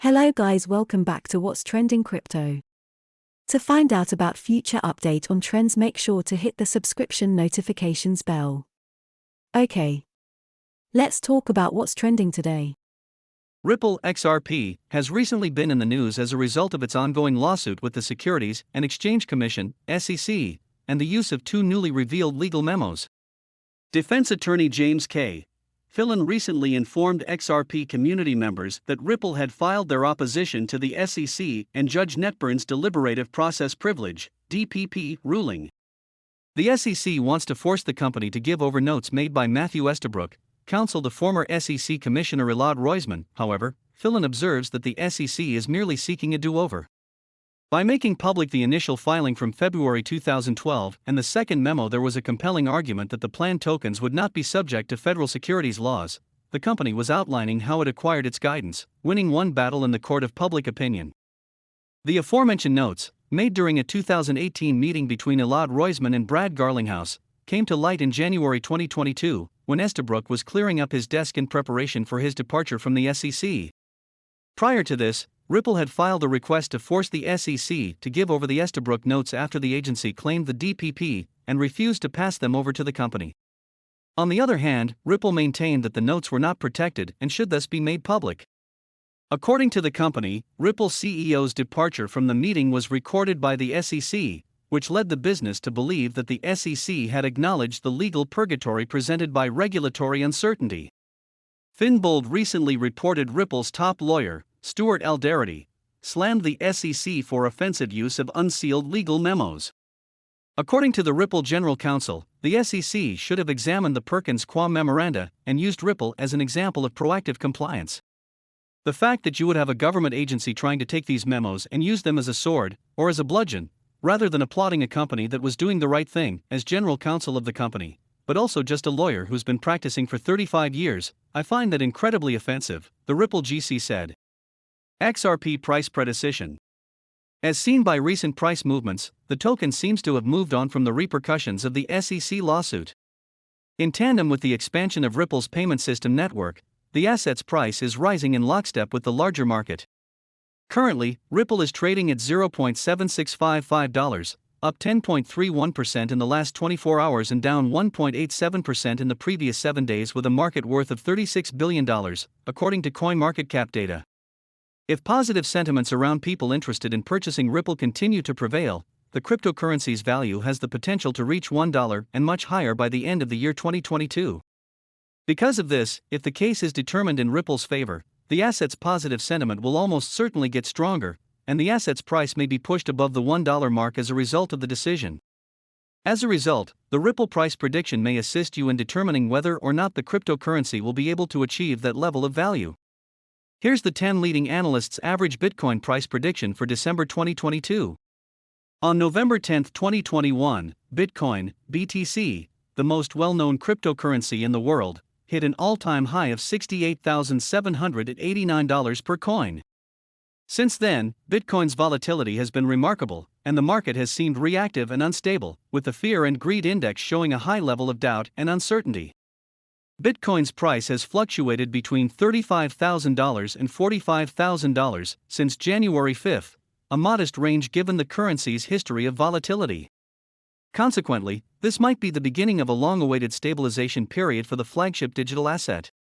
Hello guys, welcome back to What's Trending Crypto. To find out about future update on trends, make sure to hit the subscription notifications bell. Okay. Let's talk about what's trending today. Ripple XRP has recently been in the news as a result of its ongoing lawsuit with the Securities and Exchange Commission, SEC, and the use of two newly revealed legal memos. Defense attorney James K. Fillon recently informed XRP community members that Ripple had filed their opposition to the SEC and Judge Netburn's Deliberative Process Privilege (DPP) ruling. The SEC wants to force the company to give over notes made by Matthew Estabrook, counsel to former SEC Commissioner Elad Roisman. However, Fillon observes that the SEC is merely seeking a do-over. By making public the initial filing from February 2012 and the second memo, there was a compelling argument that the planned tokens would not be subject to federal securities laws. The company was outlining how it acquired its guidance, winning one battle in the court of public opinion. The aforementioned notes, made during a 2018 meeting between Elad Roisman and Brad Garlinghouse, came to light in January 2022, when Estabrook was clearing up his desk in preparation for his departure from the SEC. Prior to this, Ripple had filed a request to force the SEC to give over the Estabrook notes after the agency claimed the DPP and refused to pass them over to the company. On the other hand, Ripple maintained that the notes were not protected and should thus be made public. According to the company, Ripple CEO's departure from the meeting was recorded by the SEC, which led the business to believe that the SEC had acknowledged the legal purgatory presented by regulatory uncertainty. Finbold recently reported Ripple's top lawyer, Stuart Alderety, slammed the SEC for offensive use of unsealed legal memos. According to the Ripple General Counsel, the SEC should have examined the Perkins Coie memoranda and used Ripple as an example of proactive compliance. The fact that you would have a government agency trying to take these memos and use them as a sword, or as a bludgeon, rather than applauding a company that was doing the right thing as general counsel of the company, but also just a lawyer who's been practicing for 35 years, I find that incredibly offensive, the Ripple GC said. XRP price precision. As seen by recent price movements, the token seems to have moved on from the repercussions of the SEC lawsuit. In tandem with the expansion of Ripple's payment system network, the asset's price is rising in lockstep with the larger market. Currently, Ripple is trading at $0.7655, up 10.31% in the last 24 hours and down 1.87% in the previous 7 days, with a market worth of $36 billion, according to CoinMarketCap data. If positive sentiments around people interested in purchasing Ripple continue to prevail, the cryptocurrency's value has the potential to reach $1 and much higher by the end of the year 2022. Because of this, if the case is determined in Ripple's favor, the asset's positive sentiment will almost certainly get stronger, and the asset's price may be pushed above the $1 mark as a result of the decision. As a result, the Ripple price prediction may assist you in determining whether or not the cryptocurrency will be able to achieve that level of value. Here's the 10 leading analysts' average Bitcoin price prediction for December 2022. On November 10, 2021, Bitcoin, BTC, the most well-known cryptocurrency in the world, hit an all-time high of $68,789 per coin. Since then, Bitcoin's volatility has been remarkable, and the market has seemed reactive and unstable, with the Fear and Greed Index showing a high level of doubt and uncertainty. Bitcoin's price has fluctuated between $35,000 and $45,000 since January 5, a modest range given the currency's history of volatility. Consequently, this might be the beginning of a long-awaited stabilization period for the flagship digital asset.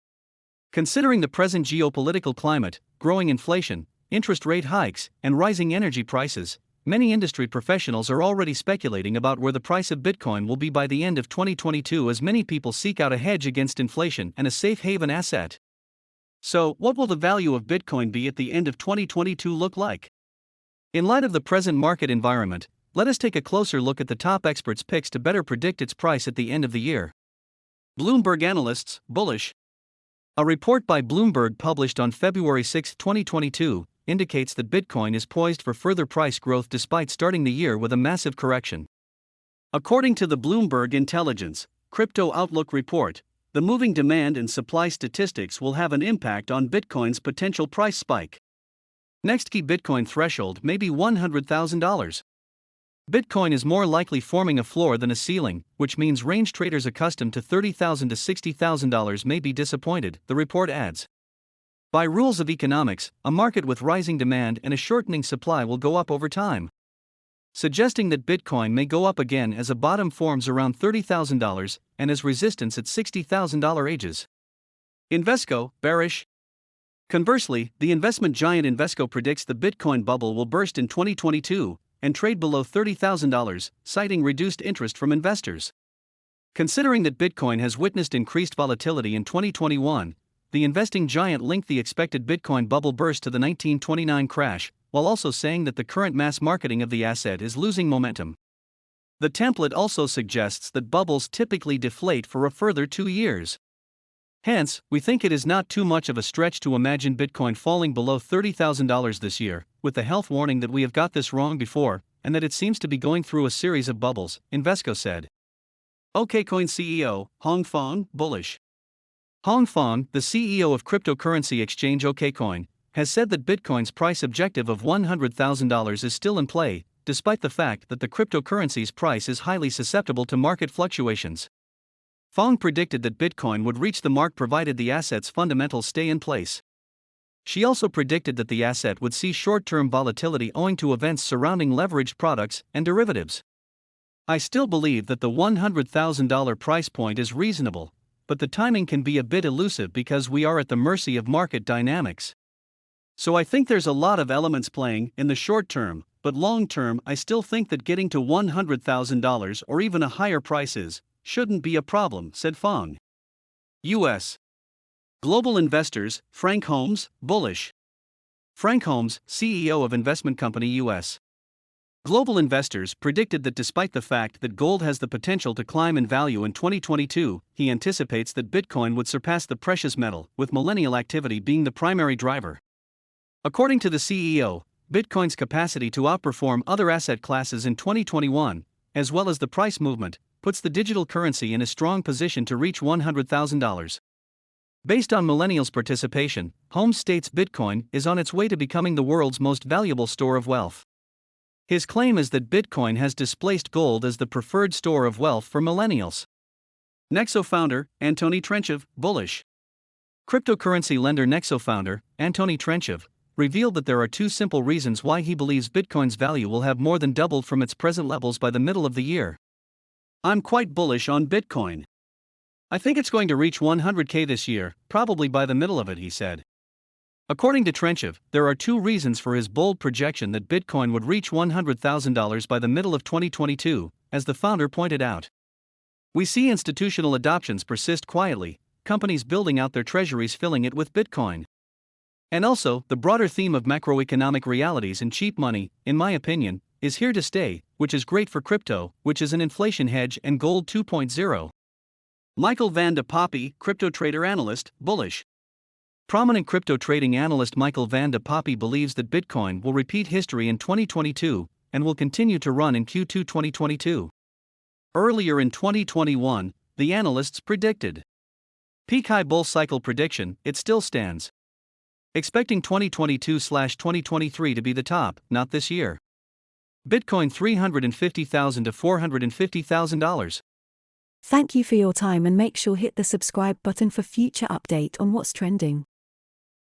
Considering the present geopolitical climate, growing inflation, interest rate hikes, and rising energy prices, many industry professionals are already speculating about where the price of Bitcoin will be by the end of 2022, as many people seek out a hedge against inflation and a safe haven asset. So, what will the value of Bitcoin be at the end of 2022 look like? In light of the present market environment, let us take a closer look at the top experts' picks to better predict its price at the end of the year. Bloomberg analysts, bullish. A report by Bloomberg published on February 6, 2022, indicates that Bitcoin is poised for further price growth despite starting the year with a massive correction. According to the Bloomberg Intelligence Crypto Outlook report, the moving demand and supply statistics will have an impact on Bitcoin's potential price spike. Next key Bitcoin threshold may be $100,000. Bitcoin is more likely forming a floor than a ceiling, which means range traders accustomed to $30,000 to $60,000 may be disappointed, the report adds. By rules of economics, a market with rising demand and a shortening supply will go up over time, suggesting that Bitcoin may go up again as a bottom forms around $30,000 and as resistance at $60,000 ages. Invesco, bearish. Conversely, the investment giant Invesco predicts the Bitcoin bubble will burst in 2022 and trade below $30,000, citing reduced interest from investors. Considering that Bitcoin has witnessed increased volatility in 2021, the investing giant linked the expected Bitcoin bubble burst to the 1929 crash, while also saying that the current mass marketing of the asset is losing momentum. The template also suggests that bubbles typically deflate for a further 2 years. Hence, we think it is not too much of a stretch to imagine Bitcoin falling below $30,000 this year, with the health warning that we have got this wrong before, and that it seems to be going through a series of bubbles, Invesco said. OKCoin CEO, Hong Fong, bullish. Hong Fong, the CEO of cryptocurrency exchange OKCoin, has said that Bitcoin's price objective of $100,000 is still in play, despite the fact that the cryptocurrency's price is highly susceptible to market fluctuations. Fong predicted that Bitcoin would reach the mark provided the asset's fundamentals stay in place. She also predicted that the asset would see short-term volatility owing to events surrounding leveraged products and derivatives. I still believe that the $100,000 price point is reasonable, but the timing can be a bit elusive because we are at the mercy of market dynamics. So I think there's a lot of elements playing in the short term, but long term I still think that getting to $100,000 or even a higher prices shouldn't be a problem, said Fong. U.S. Global investors, Frank Holmes, bullish. Frank Holmes, CEO of investment company U.S. Global investors predicted that despite the fact that gold has the potential to climb in value in 2022, he anticipates that Bitcoin would surpass the precious metal, with millennial activity being the primary driver. According to the CEO, Bitcoin's capacity to outperform other asset classes in 2021, as well as the price movement, puts the digital currency in a strong position to reach $100,000. Based on millennials' participation, Holmes states Bitcoin is on its way to becoming the world's most valuable store of wealth. His claim is that Bitcoin has displaced gold as the preferred store of wealth for millennials. Nexo founder, Antony Trenchev, bullish. Cryptocurrency lender Nexo founder, Antony Trenchev, revealed that there are 2 simple reasons why he believes Bitcoin's value will have more than doubled from its present levels by the middle of the year. I'm quite bullish on Bitcoin. I think it's going to reach 100K this year, probably by the middle of it, he said. According to Trenchev, there are 2 reasons for his bold projection that Bitcoin would reach $100,000 by the middle of 2022, as the founder pointed out. We see institutional adoptions persist quietly, companies building out their treasuries filling it with Bitcoin. And also, the broader theme of macroeconomic realities and cheap money, in my opinion, is here to stay, which is great for crypto, which is an inflation hedge and gold 2.0. Michael van de Poppy, crypto trader analyst, bullish. Prominent crypto trading analyst Michael van de Poppy believes that Bitcoin will repeat history in 2022 and will continue to run in Q2 2022. Earlier in 2021, the analysts predicted peak high bull cycle prediction, it still stands. Expecting 2022/2023 to be the top, not this year. Bitcoin $350,000 to $450,000. Thank you for your time and make sure hit the subscribe button for future update on what's trending.